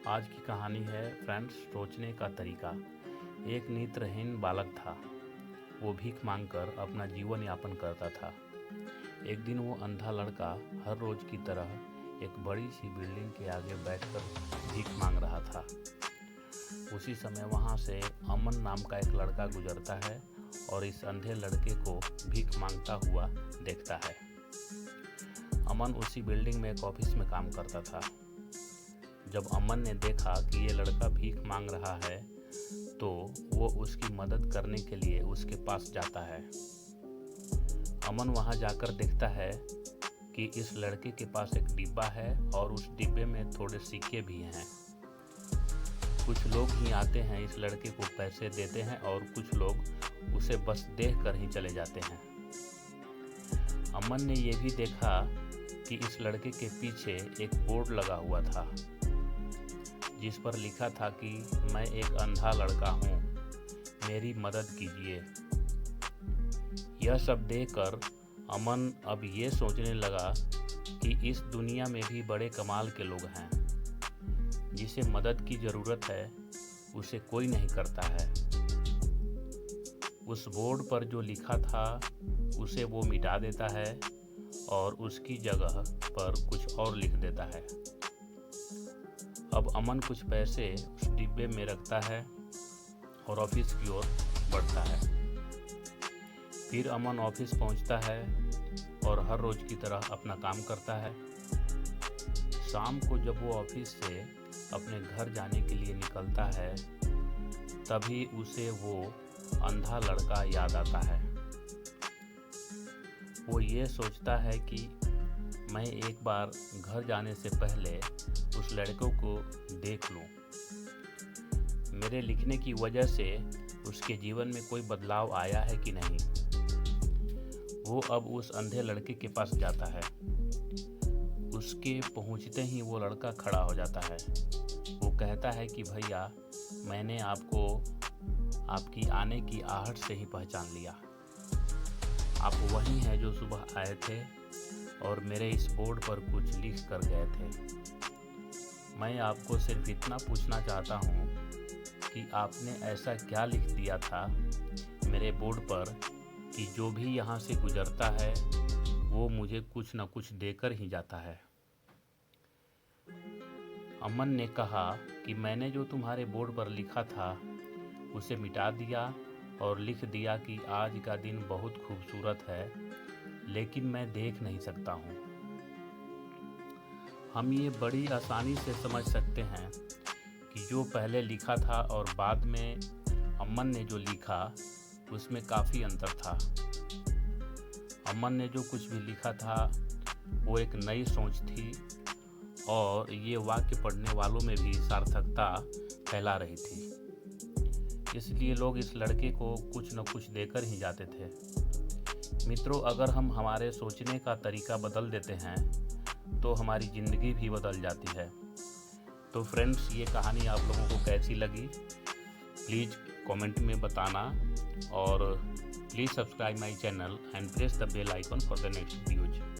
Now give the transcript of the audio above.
आज की कहानी है फ्रेंड्स सोचने का तरीका। एक नेत्रहीन बालक था। वो भीख मांगकर अपना जीवन यापन करता था। एक दिन वो अंधा लड़का हर रोज की तरह एक बड़ी सी बिल्डिंग के आगे बैठकर भीख मांग रहा था। उसी समय वहाँ से अमन नाम का एक लड़का गुजरता है और इस अंधे लड़के को भीख मांगता हुआ देखता है। अमन उसी बिल्डिंग में एक ऑफिस में काम करता था। जब अमन ने देखा कि ये लड़का भीख मांग रहा है तो वो उसकी मदद करने के लिए उसके पास जाता है। अमन वहाँ जाकर देखता है कि इस लड़के के पास एक डिब्बा है और उस डिब्बे में थोड़े सिक्के भी हैं। कुछ लोग ही आते हैं, इस लड़के को पैसे देते हैं और कुछ लोग उसे बस देख कर ही चले जाते हैं। अमन ने ये भी देखा कि इस लड़के के पीछे एक बोर्ड लगा हुआ था जिस पर लिखा था कि मैं एक अंधा लड़का हूँ, मेरी मदद कीजिए। यह सब देखकर अमन अब ये सोचने लगा कि इस दुनिया में भी बड़े कमाल के लोग हैं। जिसे मदद की ज़रूरत है उसे कोई नहीं करता है। उस बोर्ड पर जो लिखा था उसे वो मिटा देता है और उसकी जगह पर कुछ और लिख देता है। अब अमन कुछ पैसे उस डिब्बे में रखता है और ऑफिस की ओर बढ़ता है। फिर अमन ऑफिस पहुंचता है और हर रोज की तरह अपना काम करता है। शाम को जब वो ऑफिस से अपने घर जाने के लिए निकलता है तभी उसे वो अंधा लड़का याद आता है। वो ये सोचता है कि मैं एक बार घर जाने से पहले उस लड़कों को देख लूं। मेरे लिखने की वजह से उसके जीवन में कोई बदलाव आया है कि नहीं। वो अब उस अंधे लड़के के पास जाता है। उसके पहुंचते ही वो लड़का खड़ा हो जाता है। वो कहता है कि भैया, मैंने आपको आपकी आने की आहट से ही पहचान लिया। आप वही हैं जो सुबह आए थे और मेरे इस बोर्ड पर कुछ लिख कर गए थे। मैं आपको सिर्फ इतना पूछना चाहता हूँ कि आपने ऐसा क्या लिख दिया था मेरे बोर्ड पर कि जो भी यहाँ से गुजरता है वो मुझे कुछ न कुछ देकर ही जाता है। अमन ने कहा कि मैंने जो तुम्हारे बोर्ड पर लिखा था उसे मिटा दिया और लिख दिया कि आज का दिन बहुत खूबसूरत है, लेकिन मैं देख नहीं सकता हूँ। हम ये बड़ी आसानी से समझ सकते हैं कि जो पहले लिखा था और बाद में अमन ने जो लिखा उसमें काफ़ी अंतर था। अमन ने जो कुछ भी लिखा था वो एक नई सोच थी और ये वाक्य पढ़ने वालों में भी सार्थकता फैला रही थी। इसलिए लोग इस लड़के को कुछ न कुछ देकर ही जाते थे। मित्रों, अगर हम हमारे सोचने का तरीका बदल देते हैं तो हमारी ज़िंदगी भी बदल जाती है। तो फ्रेंड्स, ये कहानी आप लोगों को कैसी लगी प्लीज़ कमेंट में बताना और please subscribe my channel and press the bell icon for the next videos.